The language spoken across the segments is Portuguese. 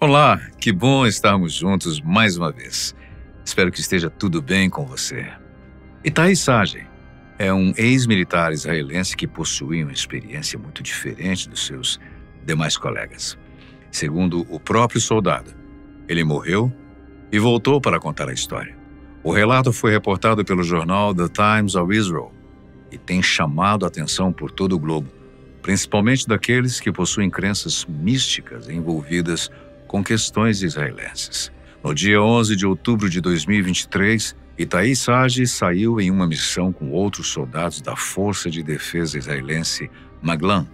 Olá, que bom estarmos juntos mais uma vez. Espero que esteja tudo bem com você. Itai Sage é um ex-militar israelense que possui uma experiência muito diferente dos seus demais colegas. Segundo o próprio soldado, ele morreu e voltou para contar a história. O relato foi reportado pelo jornal The Times of Israel e tem chamado a atenção por todo o globo, principalmente daqueles que possuem crenças místicas envolvidas com questões israelenses. No dia 11 de outubro de 2023, Itai Sage saiu em uma missão com outros soldados da Força de Defesa Israelense Maglan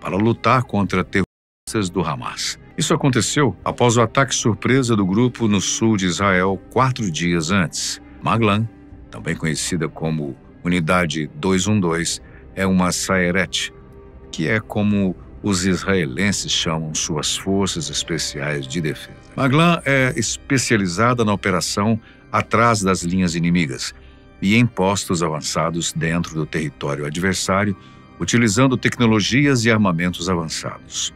para lutar contra terroristas do Hamas. Isso aconteceu após o ataque surpresa do grupo no sul de Israel 4 dias antes. Maglan, também conhecida como Unidade 212, é uma Sayeret, que é como os israelenses chamam suas forças especiais de defesa. Maglan é especializada na operação atrás das linhas inimigas e em postos avançados dentro do território adversário, utilizando tecnologias e armamentos avançados.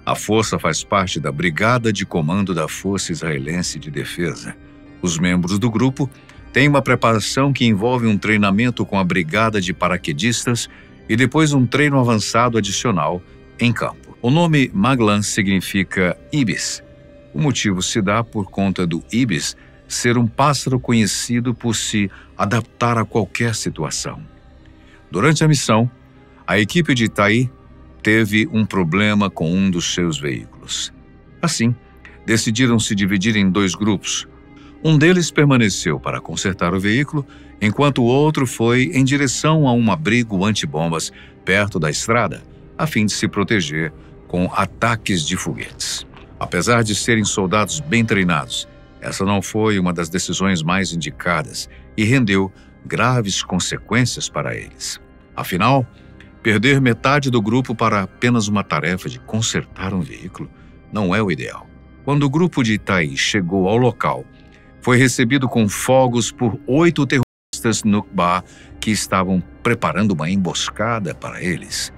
A força faz parte da Brigada de Comando da Força Israelense de Defesa. Os membros do grupo têm uma preparação que envolve um treinamento com a Brigada de Paraquedistas e depois um treino avançado adicional em campo. O nome Maglan significa ibis. O motivo se dá por conta do ibis ser um pássaro conhecido por se adaptar a qualquer situação. Durante a missão, a equipe de Itai teve um problema com um dos seus veículos. Assim, decidiram se dividir em 2 grupos. Um deles permaneceu para consertar o veículo, enquanto o outro foi em direção a um abrigo antibombas perto da estrada, a fim de se proteger com ataques de foguetes. Apesar de serem soldados bem treinados, essa não foi uma das decisões mais indicadas e rendeu graves consequências para eles. Afinal, perder metade do grupo para apenas uma tarefa de consertar um veículo não é o ideal. Quando o grupo de Itai chegou ao local, foi recebido com fogos por 8 terroristas Nukba que estavam preparando uma emboscada para eles.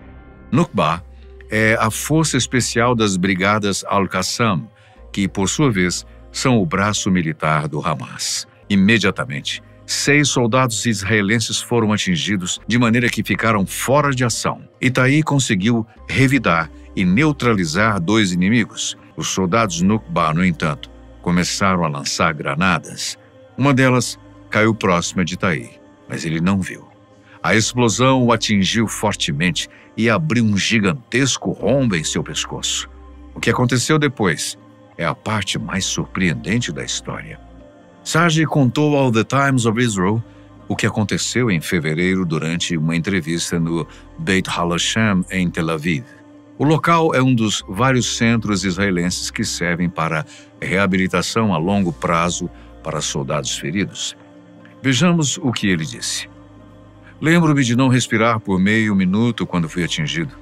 Nukba é a força especial das brigadas Al-Qassam, que, por sua vez, são o braço militar do Hamas. Imediatamente, 6 soldados israelenses foram atingidos de maneira que ficaram fora de ação. Itai conseguiu revidar e neutralizar 2 inimigos. Os soldados Nukba, no entanto, começaram a lançar granadas. Uma delas caiu próxima de Itai, mas ele não viu. A explosão o atingiu fortemente e abriu um gigantesco rombo em seu pescoço. O que aconteceu depois é a parte mais surpreendente da história. Sage contou ao The Times of Israel o que aconteceu em fevereiro durante uma entrevista no Beit Haloshem, em Tel Aviv. O local é um dos vários centros israelenses que servem para reabilitação a longo prazo para soldados feridos. Vejamos o que ele disse. Lembro-me de não respirar por meio minuto quando fui atingido.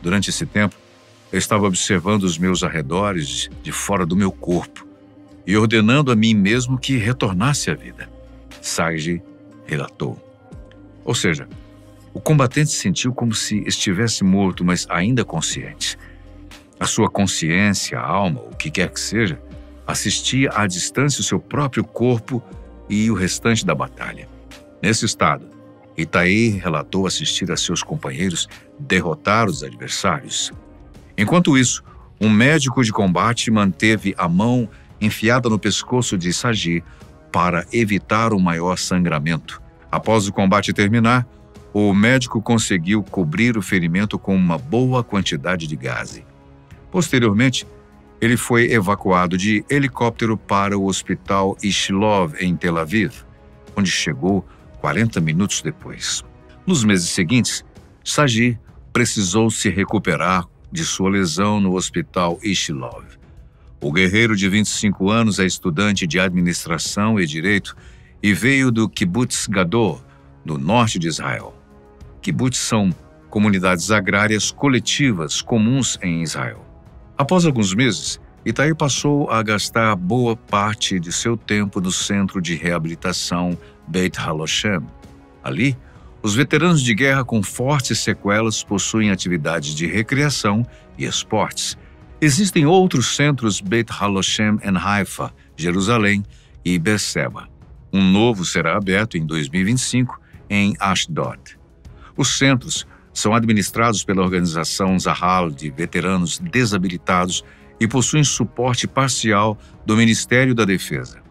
Durante esse tempo, eu estava observando os meus arredores de fora do meu corpo e ordenando a mim mesmo que retornasse à vida. Sage relatou. Ou seja, o combatente sentiu como se estivesse morto, mas ainda consciente. A sua consciência, a alma, o que quer que seja, assistia à distância o seu próprio corpo e o restante da batalha. Nesse estado, Itai relatou assistir a seus companheiros derrotar os adversários. Enquanto isso, um médico de combate manteve a mão enfiada no pescoço de Sage para evitar um maior sangramento. Após o combate terminar, o médico conseguiu cobrir o ferimento com uma boa quantidade de gás. Posteriormente, ele foi evacuado de helicóptero para o hospital Ishilov, em Tel Aviv, onde chegou 40 minutos depois. Nos meses seguintes, Sage precisou se recuperar de sua lesão no hospital Ishilov. O guerreiro de 25 anos é estudante de administração e direito e veio do Kibbutz Gador, no norte de Israel. Kibbutz são comunidades agrárias coletivas comuns em Israel. Após alguns meses, Itai passou a gastar boa parte de seu tempo no centro de reabilitação Beit Haloshem. Ali, os veteranos de guerra com fortes sequelas possuem atividades de recreação e esportes. Existem outros centros Beit Haloshem em Haifa, Jerusalém e Beerseba. Um novo será aberto em 2025 em Ashdod. Os centros são administrados pela organização Zahal de veteranos desabilitados e possuem suporte parcial do Ministério da Defesa.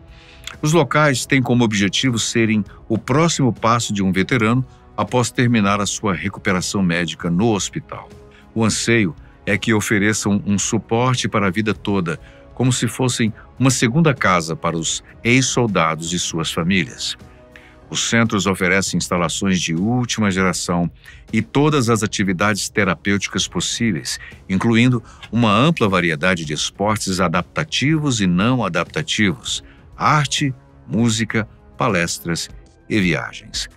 Os locais têm como objetivo serem o próximo passo de um veterano após terminar a sua recuperação médica no hospital. O anseio é que ofereçam um suporte para a vida toda, como se fossem uma segunda casa para os ex-soldados e suas famílias. Os centros oferecem instalações de última geração e todas as atividades terapêuticas possíveis, incluindo uma ampla variedade de esportes adaptativos e não adaptativos, arte, música, palestras e viagens.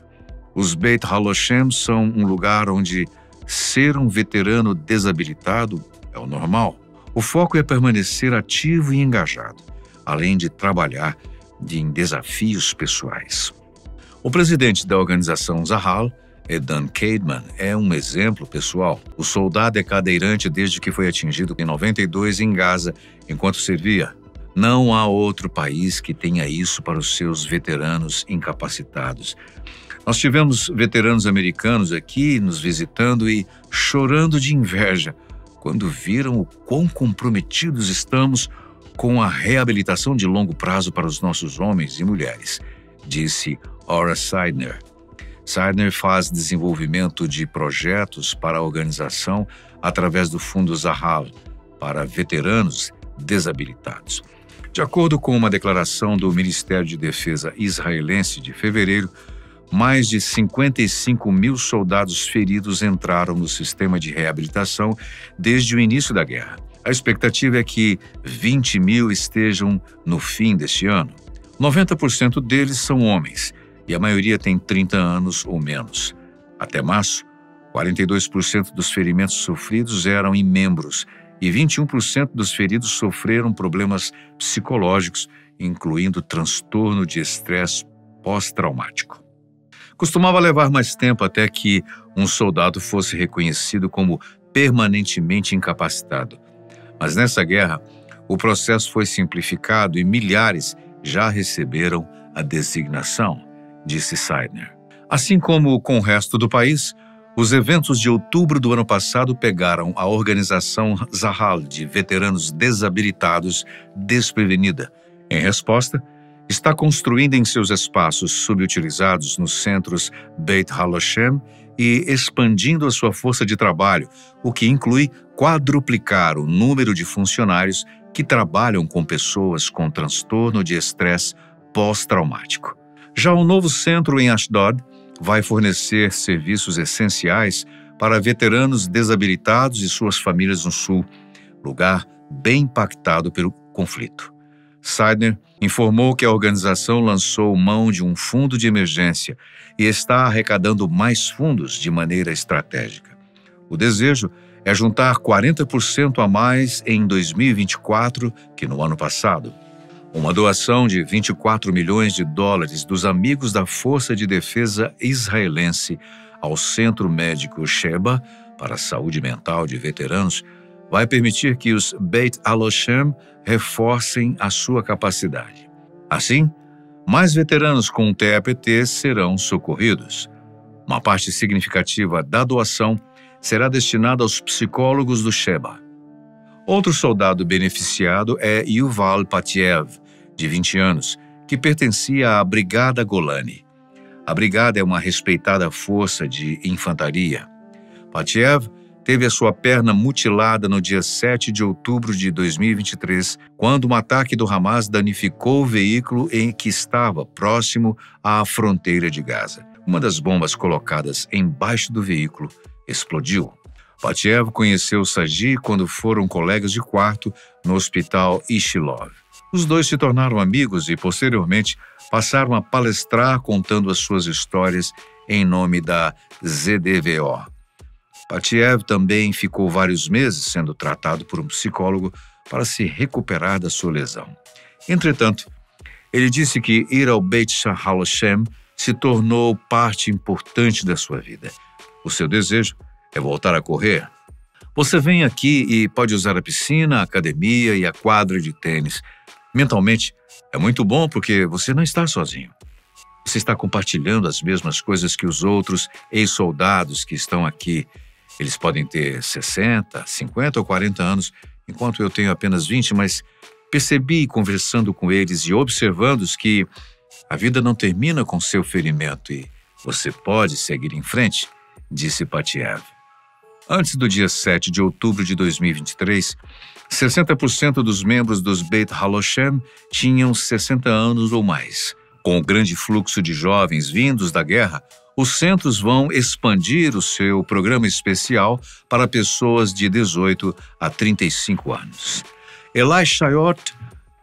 Os Beit Haloshem são um lugar onde ser um veterano desabilitado é o normal. O foco é permanecer ativo e engajado, além de trabalhar em desafios pessoais. O presidente da organização Zahal, Edan Kaidman, é um exemplo pessoal. O soldado é cadeirante desde que foi atingido em 92 em Gaza, enquanto servia. Não há outro país que tenha isso para os seus veteranos incapacitados. Nós tivemos veteranos americanos aqui nos visitando e chorando de inveja quando viram o quão comprometidos estamos com a reabilitação de longo prazo para os nossos homens e mulheres, disse Ora Seidner. Seidner faz desenvolvimento de projetos para a organização através do Fundo Zahal para veteranos desabilitados. De acordo com uma declaração do Ministério de Defesa israelense de fevereiro, mais de 55 mil soldados feridos entraram no sistema de reabilitação desde o início da guerra. A expectativa é que 20 mil estejam no fim deste ano. 90% deles são homens e a maioria tem 30 anos ou menos. Até março, 42% dos ferimentos sofridos eram em membros e 21% dos feridos sofreram problemas psicológicos, incluindo transtorno de estresse pós-traumático. Costumava levar mais tempo até que um soldado fosse reconhecido como permanentemente incapacitado. Mas nessa guerra, o processo foi simplificado e milhares já receberam a designação, disse Seidner. Assim como com o resto do país, os eventos de outubro do ano passado pegaram a organização Zahal de veteranos desabilitados desprevenida. Em resposta, está construindo em seus espaços subutilizados nos centros Beit Haloshem e expandindo a sua força de trabalho, o que inclui quadruplicar o número de funcionários que trabalham com pessoas com transtorno de estresse pós-traumático. Já o novo centro em Ashdod vai fornecer serviços essenciais para veteranos desabilitados e suas famílias no Sul, lugar bem impactado pelo conflito. Seidner informou que a organização lançou mão de um fundo de emergência e está arrecadando mais fundos de maneira estratégica. O desejo é juntar 40% a mais em 2024 que no ano passado. Uma doação de 24 milhões de dólares dos amigos da Força de Defesa israelense ao Centro Médico Sheba para a Saúde Mental de Veteranos vai permitir que os Beit Haloshem reforcem a sua capacidade. Assim, mais veteranos com TEPT serão socorridos. Uma parte significativa da doação será destinada aos psicólogos do Sheba. Outro soldado beneficiado é Yuval Patiev, de 20 anos, que pertencia à Brigada Golani. A brigada é uma respeitada força de infantaria. Patiev teve a sua perna mutilada no dia 7 de outubro de 2023, quando um ataque do Hamas danificou o veículo em que estava próximo à fronteira de Gaza. Uma das bombas colocadas embaixo do veículo explodiu. Patiev conheceu Sagi quando foram colegas de quarto no hospital Ishilov. Os dois se tornaram amigos e, posteriormente, passaram a palestrar contando as suas histórias em nome da ZDVO. Patiev também ficou vários meses sendo tratado por um psicólogo para se recuperar da sua lesão. Entretanto, ele disse que ir ao Beit Haloshem se tornou parte importante da sua vida. O seu desejo é voltar a correr. Você vem aqui e pode usar a piscina, a academia e a quadra de tênis. Mentalmente, é muito bom porque você não está sozinho. Você está compartilhando as mesmas coisas que os outros ex-soldados que estão aqui. Eles podem ter 60, 50 ou 40 anos, enquanto eu tenho apenas 20, mas percebi conversando com eles e observando-os que a vida não termina com seu ferimento e você pode seguir em frente, disse Patiev. Antes do dia 7 de outubro de 2023, 60% dos membros dos Beit Haloshem tinham 60 anos ou mais. Com o grande fluxo de jovens vindos da guerra, os centros vão expandir o seu programa especial para pessoas de 18 a 35 anos. Eli Shayot,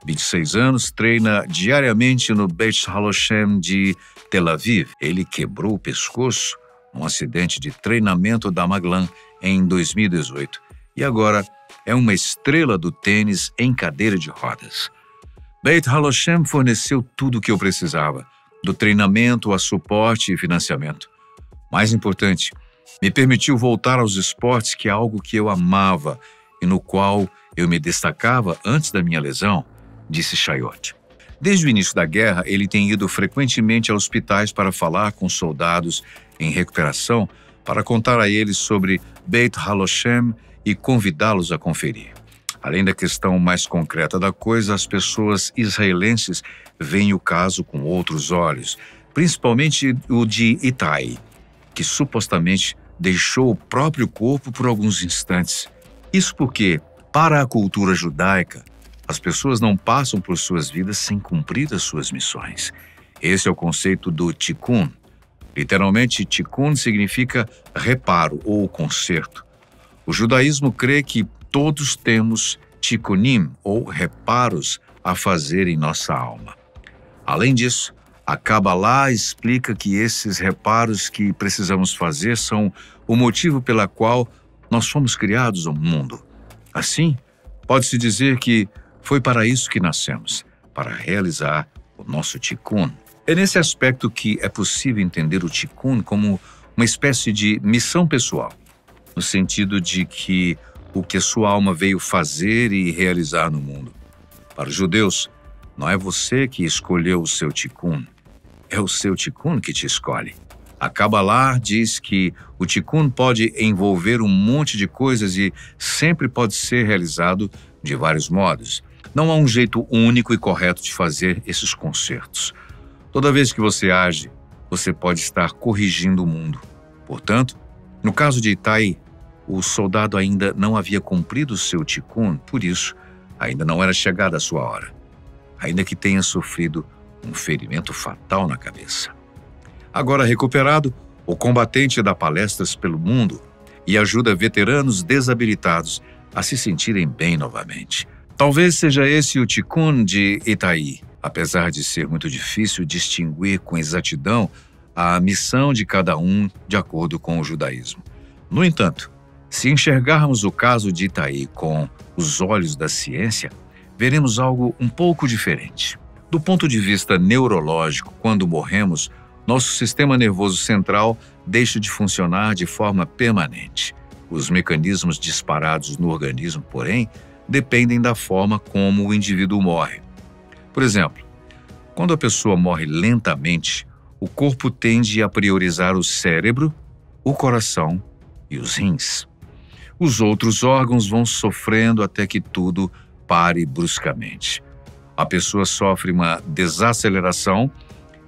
26 anos, treina diariamente no Beit Haloshem de Tel Aviv. Ele quebrou o pescoço num acidente de treinamento da Maglan em 2018 e agora é uma estrela do tênis em cadeira de rodas. Beit Haloshem forneceu tudo o que eu precisava, do treinamento a suporte e financiamento. Mais importante, me permitiu voltar aos esportes, que é algo que eu amava e no qual eu me destacava antes da minha lesão, disse Shayot. Desde o início da guerra, ele tem ido frequentemente a hospitais para falar com soldados em recuperação, para contar a eles sobre Beit Haloshem e convidá-los a conferir. Além da questão mais concreta da coisa, as pessoas israelenses veem o caso com outros olhos, principalmente o de Itai, que supostamente deixou o próprio corpo por alguns instantes. Isso porque, para a cultura judaica, as pessoas não passam por suas vidas sem cumprir as suas missões. Esse é o conceito do tikkun. Literalmente, tikkun significa reparo ou conserto. O judaísmo crê que todos temos tikkunim, ou reparos, a fazer em nossa alma. Além disso, a Kabbalah explica que esses reparos que precisamos fazer são o motivo pela qual nós fomos criados ao mundo. Assim, pode-se dizer que foi para isso que nascemos, para realizar o nosso tikkun. É nesse aspecto que é possível entender o tikkun como uma espécie de missão pessoal, no sentido de que o que a sua alma veio fazer e realizar no mundo. Para os judeus, não é você que escolheu o seu tikkun, é o seu tikkun que te escolhe. A Kabbalah diz que o tikkun pode envolver um monte de coisas e sempre pode ser realizado de vários modos. Não há um jeito único e correto de fazer esses concertos. Toda vez que você age, você pode estar corrigindo o mundo. Portanto, no caso de Itai, o soldado ainda não havia cumprido seu tikkun, por isso, ainda não era chegada a sua hora. Ainda que tenha sofrido um ferimento fatal na cabeça. Agora recuperado, o combatente dá palestras pelo mundo e ajuda veteranos desabilitados a se sentirem bem novamente. Talvez seja esse o tikkun de Itai, apesar de ser muito difícil distinguir com exatidão a missão de cada um de acordo com o judaísmo. No entanto, se enxergarmos o caso de Itai com os olhos da ciência, veremos algo um pouco diferente. Do ponto de vista neurológico, quando morremos, nosso sistema nervoso central deixa de funcionar de forma permanente. Os mecanismos disparados no organismo, porém, dependem da forma como o indivíduo morre. Por exemplo, quando a pessoa morre lentamente, o corpo tende a priorizar o cérebro, o coração e os rins. Os outros órgãos vão sofrendo até que tudo pare bruscamente. A pessoa sofre uma desaceleração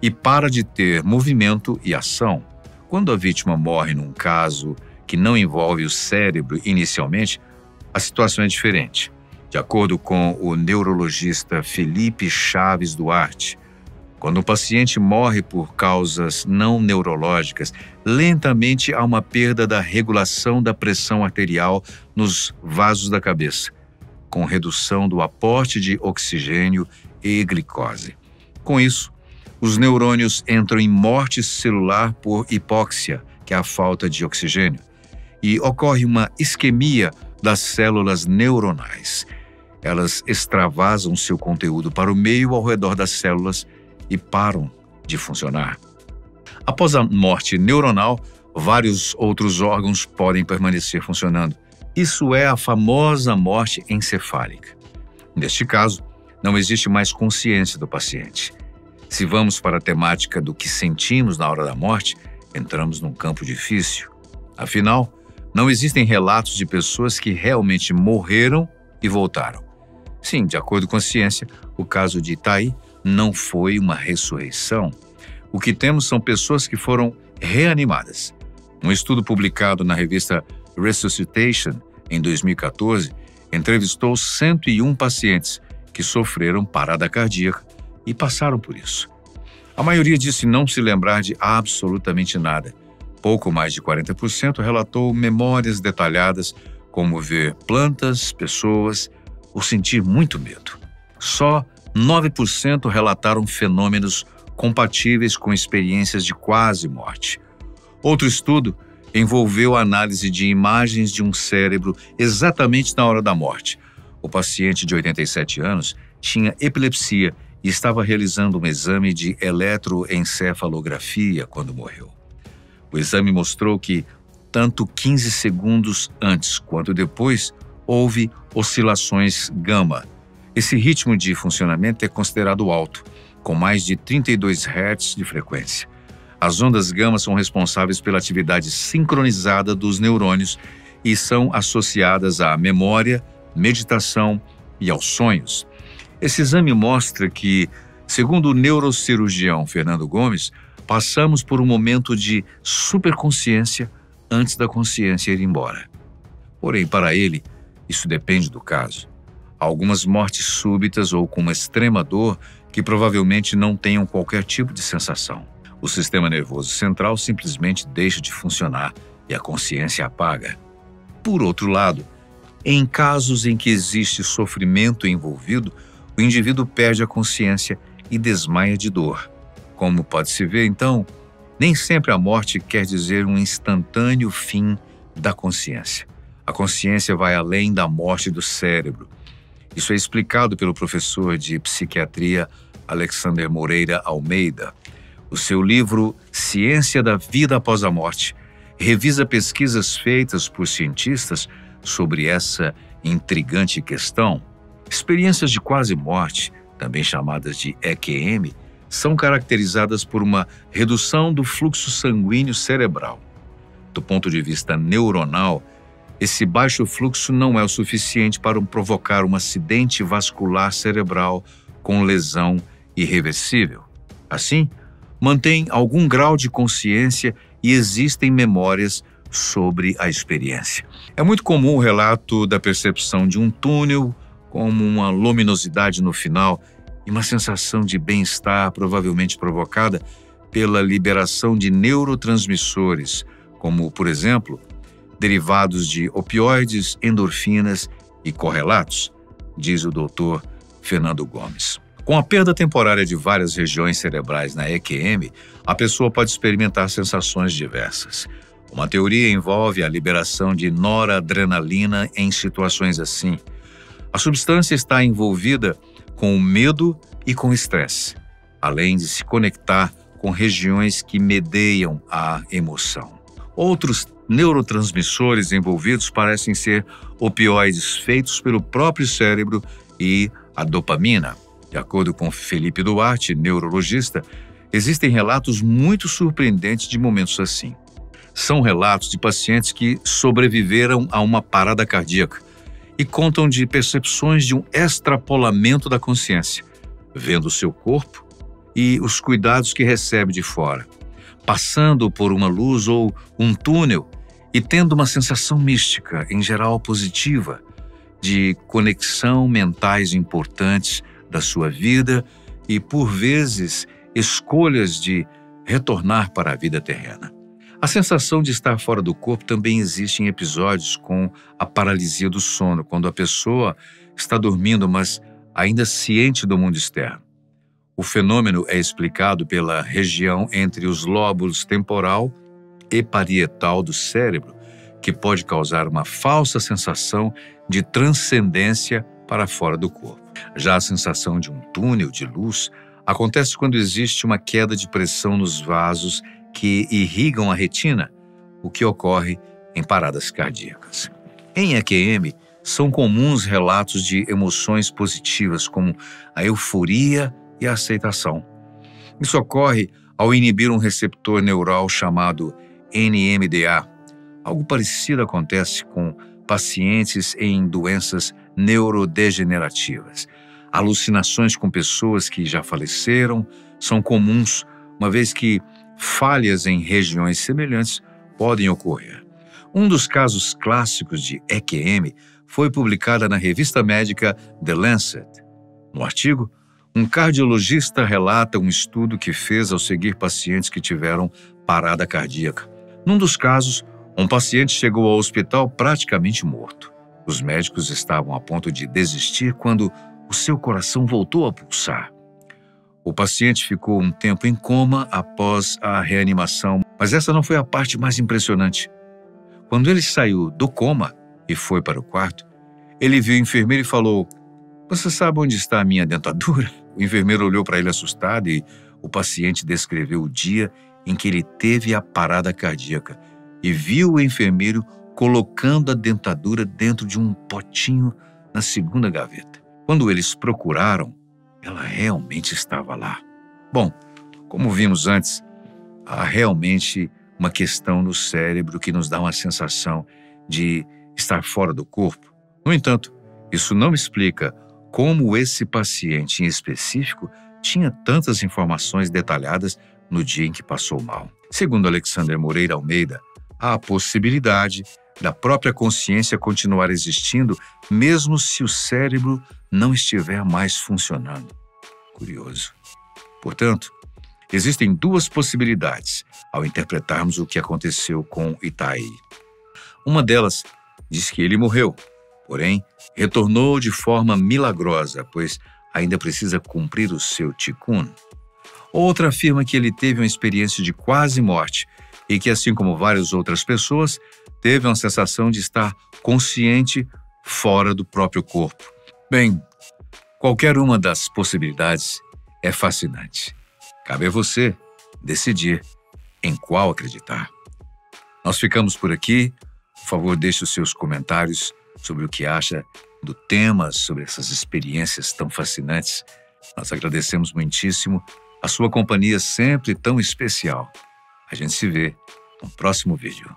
e para de ter movimento e ação. Quando a vítima morre num caso que não envolve o cérebro inicialmente, a situação é diferente. De acordo com o neurologista Felipe Chaves Duarte, quando o paciente morre por causas não neurológicas, lentamente há uma perda da regulação da pressão arterial nos vasos da cabeça, com redução do aporte de oxigênio e glicose. Com isso, os neurônios entram em morte celular por hipóxia, que é a falta de oxigênio, e ocorre uma isquemia das células neuronais. Elas extravasam seu conteúdo para o meio ao redor das células e param de funcionar. Após a morte neuronal, vários outros órgãos podem permanecer funcionando, Isso é a famosa morte encefálica. Neste caso, não existe mais consciência do paciente. Se vamos para a temática do que sentimos na hora da morte, entramos num campo difícil. Afinal, não existem relatos de pessoas que realmente morreram e voltaram. Sim, de acordo com a ciência, o caso de Itai não foi uma ressurreição. O que temos são pessoas que foram reanimadas. Um estudo publicado na revista Resuscitation, em 2014, entrevistou 101 pacientes que sofreram parada cardíaca e passaram por isso. A maioria disse não se lembrar de absolutamente nada. Pouco mais de 40% relatou memórias detalhadas, como ver plantas, pessoas ou sentir muito medo. Só 9% relataram fenômenos compatíveis com experiências de quase morte. Outro estudo envolveu a análise de imagens de um cérebro exatamente na hora da morte. O paciente de 87 anos tinha epilepsia e estava realizando um exame de eletroencefalografia quando morreu. O exame mostrou que, tanto 15 segundos antes quanto depois, houve oscilações gama. Esse ritmo de funcionamento é considerado alto, com mais de 32 Hz de frequência. As ondas gama são responsáveis pela atividade sincronizada dos neurônios e são associadas à memória, meditação e aos sonhos. Esse exame mostra que, segundo o neurocirurgião Fernando Gomes, passamos por um momento de superconsciência antes da consciência ir embora. Porém, para ele, isso depende do caso. Há algumas mortes súbitas ou com uma extrema dor que provavelmente não tenham qualquer tipo de sensação. O sistema nervoso central simplesmente deixa de funcionar e a consciência apaga. Por outro lado, em casos em que existe sofrimento envolvido, o indivíduo perde a consciência e desmaia de dor. Como pode-se ver, então, nem sempre a morte quer dizer um instantâneo fim da consciência. A consciência vai além da morte do cérebro. Isso é explicado pelo professor de psiquiatria Alexander Moreira Almeida. O seu livro Ciência da Vida Após a Morte revisa pesquisas feitas por cientistas sobre essa intrigante questão. Experiências de quase morte, também chamadas de EQM, são caracterizadas por uma redução do fluxo sanguíneo cerebral. Do ponto de vista neuronal, esse baixo fluxo não é o suficiente para provocar um acidente vascular cerebral com lesão irreversível. Assim, mantém algum grau de consciência e existem memórias sobre a experiência. É muito comum o relato da percepção de um túnel como uma luminosidade no final e uma sensação de bem-estar provavelmente provocada pela liberação de neurotransmissores, como, por exemplo, derivados de opioides, endorfinas e correlatos, diz o Dr. Fernando Gomes. Com a perda temporária de várias regiões cerebrais na EQM, a pessoa pode experimentar sensações diversas. Uma teoria envolve a liberação de noradrenalina em situações assim. A substância está envolvida com o medo e com o estresse, além de se conectar com regiões que medeiam a emoção. Outros neurotransmissores envolvidos parecem ser opioides feitos pelo próprio cérebro e a dopamina. De acordo com Felipe Duarte, neurologista, existem relatos muito surpreendentes de momentos assim. São relatos de pacientes que sobreviveram a uma parada cardíaca e contam de percepções de um extrapolamento da consciência, vendo o seu corpo e os cuidados que recebe de fora, passando por uma luz ou um túnel e tendo uma sensação mística, em geral positiva, de conexão mentais importantes da sua vida e, por vezes, escolhas de retornar para a vida terrena. A sensação de estar fora do corpo também existe em episódios com a paralisia do sono, quando a pessoa está dormindo, mas ainda ciente do mundo externo. O fenômeno é explicado pela região entre os lóbulos temporal e parietal do cérebro, que pode causar uma falsa sensação de transcendência para fora do corpo. Já a sensação de um túnel de luz acontece quando existe uma queda de pressão nos vasos que irrigam a retina, o que ocorre em paradas cardíacas. Em EQM, são comuns relatos de emoções positivas, como a euforia e a aceitação. Isso ocorre ao inibir um receptor neural chamado NMDA. Algo parecido acontece com pacientes em doenças neurodegenerativas. Alucinações com pessoas que já faleceram são comuns, uma vez que falhas em regiões semelhantes podem ocorrer. Um dos casos clássicos de EQM foi publicado na revista médica The Lancet. No artigo, um cardiologista relata um estudo que fez ao seguir pacientes que tiveram parada cardíaca. Num dos casos, um paciente chegou ao hospital praticamente morto. Os médicos estavam a ponto de desistir quando o seu coração voltou a pulsar. O paciente ficou um tempo em coma após a reanimação, mas essa não foi a parte mais impressionante. Quando ele saiu do coma e foi para o quarto, ele viu o enfermeiro e falou: "Você sabe onde está a minha dentadura?" O enfermeiro olhou para ele assustado e o paciente descreveu o dia em que ele teve a parada cardíaca e viu o enfermeiro colocando a dentadura dentro de um potinho na segunda gaveta. Quando eles procuraram, ela realmente estava lá. Bom, como vimos antes, há realmente uma questão no cérebro que nos dá uma sensação de estar fora do corpo. No entanto, isso não explica como esse paciente em específico tinha tantas informações detalhadas no dia em que passou mal. Segundo Alexander Moreira Almeida, há a possibilidade da própria consciência continuar existindo mesmo se o cérebro não estiver mais funcionando. Curioso. Portanto, existem duas possibilidades ao interpretarmos o que aconteceu com Itai. Uma delas diz que ele morreu, porém, retornou de forma milagrosa, pois ainda precisa cumprir o seu tikkun. Outra afirma que ele teve uma experiência de quase morte e que, assim como várias outras pessoas, teve uma sensação de estar consciente fora do próprio corpo. Bem, qualquer uma das possibilidades é fascinante. Cabe a você decidir em qual acreditar. Nós ficamos por aqui. Por favor, deixe os seus comentários sobre o que acha do tema, sobre essas experiências tão fascinantes. Nós agradecemos muitíssimo a sua companhia sempre tão especial. A gente se vê no próximo vídeo.